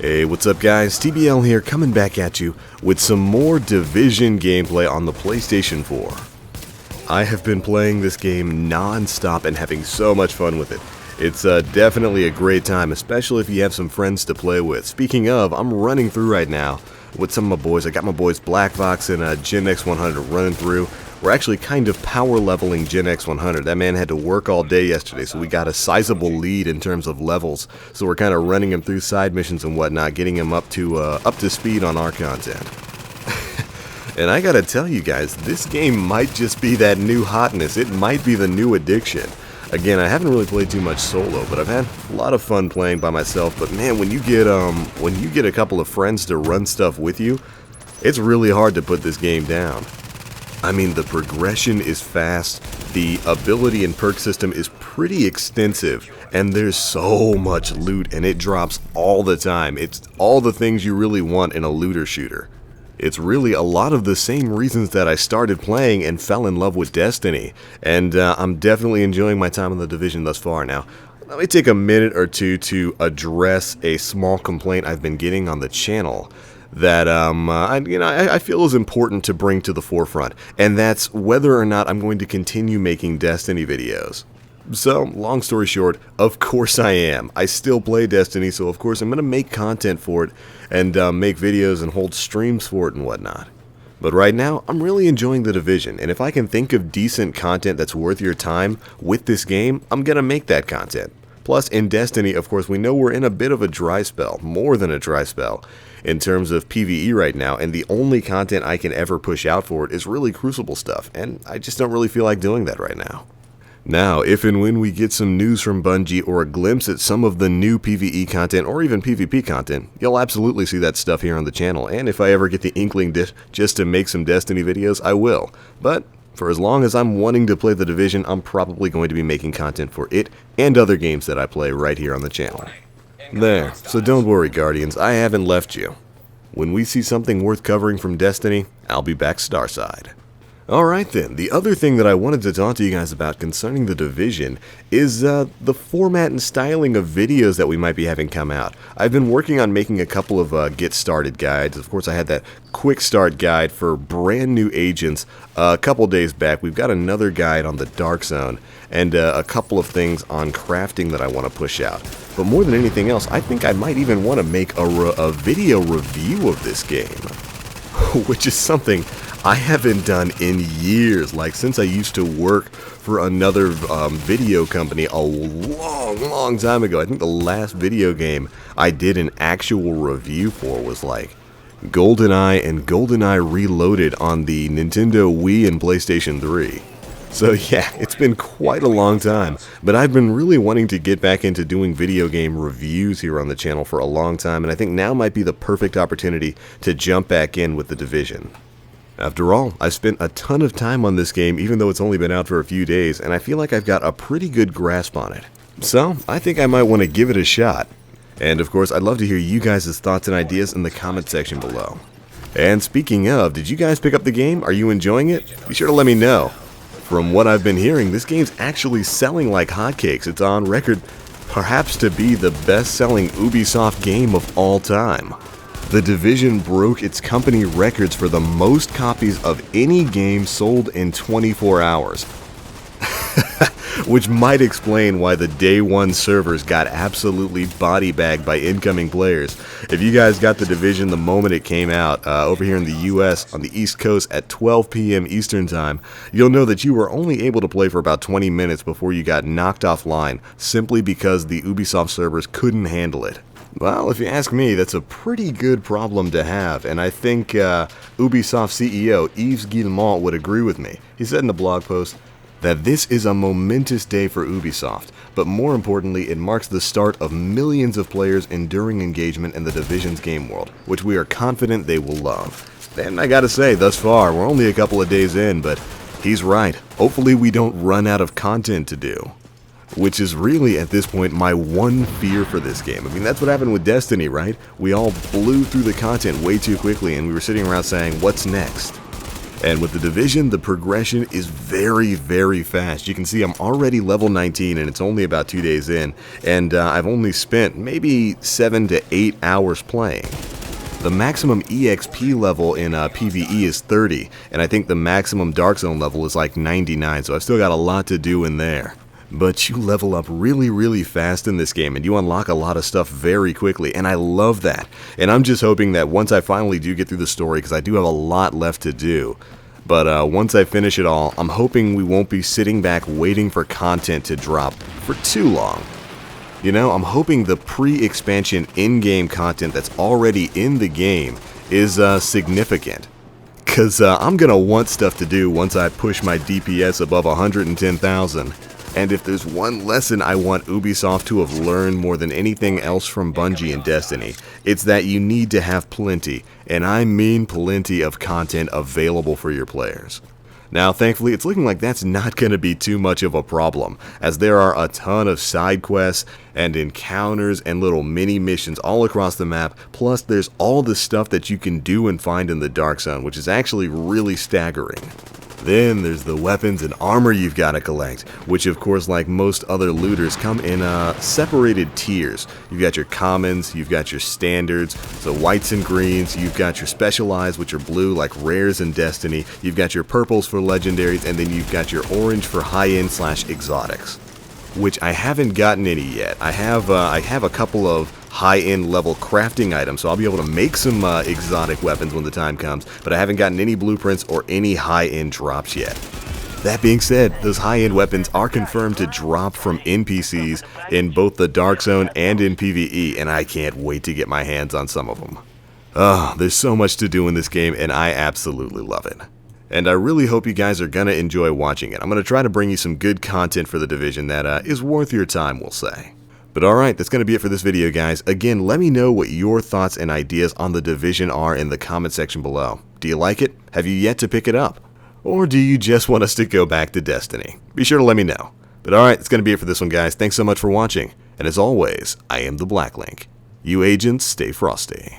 Hey, what's up guys? TBL here, coming back at you with some more Division gameplay on the PlayStation 4. I have been playing this game non-stop and having so much fun with it. It's definitely a great time, especially if you have some friends to play with. Speaking of, I'm running through right now with some of my boys. I got my boys BlackVox and Gen X100 running through. We're actually kind of power leveling Gen X100. That man had to work all day yesterday, so we got a sizable lead in terms of levels. So we're kind of running him through side missions and whatnot, getting him up to speed on our content. And I gotta tell you guys, this game might just be that new hotness. It might be the new addiction. Again, I haven't really played too much solo, but I've had a lot of fun playing by myself. But man, when you get a couple of friends to run stuff with you, it's really hard to put this game down. I mean, the progression is fast, the ability and perk system is pretty extensive, and there's so much loot, and it drops all the time. It's all the things you really want in a looter shooter. It's really a lot of the same reasons that I started playing and fell in love with Destiny, and I'm definitely enjoying my time in the Division thus far. Now, let me take a minute or two to address a small complaint I've been getting on the channel that I feel is important to bring to the forefront, and that's whether or not I'm going to continue making Destiny videos. So, long story short, of course I am. I still play Destiny, so of course I'm going to make content for it and make videos and hold streams for it and whatnot. But right now, I'm really enjoying the Division, and if I can think of decent content that's worth your time with this game, I'm going to make that content. Plus, in Destiny, of course, we know we're in a bit of a dry spell, more than a dry spell, in terms of PvE right now, and the only content I can ever push out for it is really Crucible stuff, and I just don't really feel like doing that right now. Now, if and when we get some news from Bungie or a glimpse at some of the new PvE content or even PvP content, you'll absolutely see that stuff here on the channel, and if I ever get the inkling just to make some Destiny videos, I will. But for as long as I'm wanting to play the Division, I'm probably going to be making content for it and other games that I play right here on the channel. There, so don't worry Guardians, I haven't left you. When we see something worth covering from Destiny, I'll be back starside. Alright then, the other thing that I wanted to talk to you guys about concerning the Division is the format and styling of videos that we might be having come out. I've been working on making a couple of get started guides. Of course, I had that quick start guide for brand new agents a couple days back. We've got another guide on the Dark Zone and a couple of things on crafting that I want to push out. But more than anything else, I think I might even want to make a video review of this game, which is something I haven't done in years, like since I used to work for another video company a long time ago. I think the last video game I did an actual review for was like GoldenEye and GoldenEye Reloaded on the Nintendo Wii and PlayStation 3. So yeah, it's been quite a long time, but I've been really wanting to get back into doing video game reviews here on the channel for a long time, and I think now might be the perfect opportunity to jump back in with the Division. After all, I've spent a ton of time on this game even though it's only been out for a few days, and I feel like I've got a pretty good grasp on it. So, I think I might want to give it a shot. And of course, I'd love to hear you guys' thoughts and ideas in the comment section below. And speaking of, did you guys pick up the game? Are you enjoying it? Be sure to let me know. From what I've been hearing, this game's actually selling like hotcakes. It's on record perhaps to be the best-selling Ubisoft game of all time. The Division broke its company records for the most copies of any game sold in 24 hours. Which might explain why the day one servers got absolutely body bagged by incoming players. If you guys got the Division the moment it came out over here in the US on the East Coast at 12 p.m. Eastern Time, you'll know that you were only able to play for about 20 minutes before you got knocked offline simply because the Ubisoft servers couldn't handle it. Well, if you ask me, that's a pretty good problem to have, and I think Ubisoft CEO Yves Guillemot would agree with me. He said in the blog post that this is a momentous day for Ubisoft, but more importantly, it marks the start of millions of players' enduring engagement in the Division's game world, which we are confident they will love. And I gotta say, thus far, we're only a couple of days in, but he's right. Hopefully we don't run out of content to do. Which is really, at this point, my one fear for this game. I mean, that's what happened with Destiny, right? We all blew through the content way too quickly, and we were sitting around saying, what's next? And with The Division, the progression is very, very fast. You can see I'm already level 19 and it's only about 2 days in, and I've only spent maybe 7 to 8 hours playing. The maximum EXP level in PvE is 30, and I think the maximum Dark Zone level is like 99, so I've still got a lot to do in there. But you level up really, really fast in this game, and you unlock a lot of stuff very quickly, and I love that. And I'm just hoping that once I finally do get through the story, because I do have a lot left to do, but once I finish it all, I'm hoping we won't be sitting back waiting for content to drop for too long. You know, I'm hoping the pre-expansion in-game content that's already in the game is significant. Because I'm going to want stuff to do once I push my DPS above 110,000. And if there's one lesson I want Ubisoft to have learned more than anything else from Bungie and Destiny, it's that you need to have plenty, and I mean plenty of content available for your players. Now, thankfully, it's looking like that's not going to be too much of a problem, as there are a ton of side quests and encounters and little mini missions all across the map, plus there's all the stuff that you can do and find in the Dark Zone, which is actually really staggering. Then there's the weapons and armor you've got to collect, which of course, like most other looters, come in separated tiers. You've got your commons, you've got your standards, so whites and greens, you've got your specialized, which are blue like rares in Destiny, you've got your purples for legendaries, and then you've got your orange for high-end / exotics, which I haven't gotten any yet. I have a couple of high-end level crafting items, so I'll be able to make some exotic weapons when the time comes, but I haven't gotten any blueprints or any high-end drops yet. That being said, those high-end weapons are confirmed to drop from NPCs in both the Dark Zone and in PvE, and I can't wait to get my hands on some of them. Oh, there's so much to do in this game, and I absolutely love it. And I really hope you guys are gonna enjoy watching it. I'm gonna try to bring you some good content for The Division that is worth your time, we'll say. But alright, that's going to be it for this video, guys. Again, let me know what your thoughts and ideas on The Division are in the comment section below. Do you like it? Have you yet to pick it up? Or do you just want us to go back to Destiny? Be sure to let me know. But alright, that's going to be it for this one, guys. Thanks so much for watching. And as always, I am TheBlackLink. You agents, stay frosty.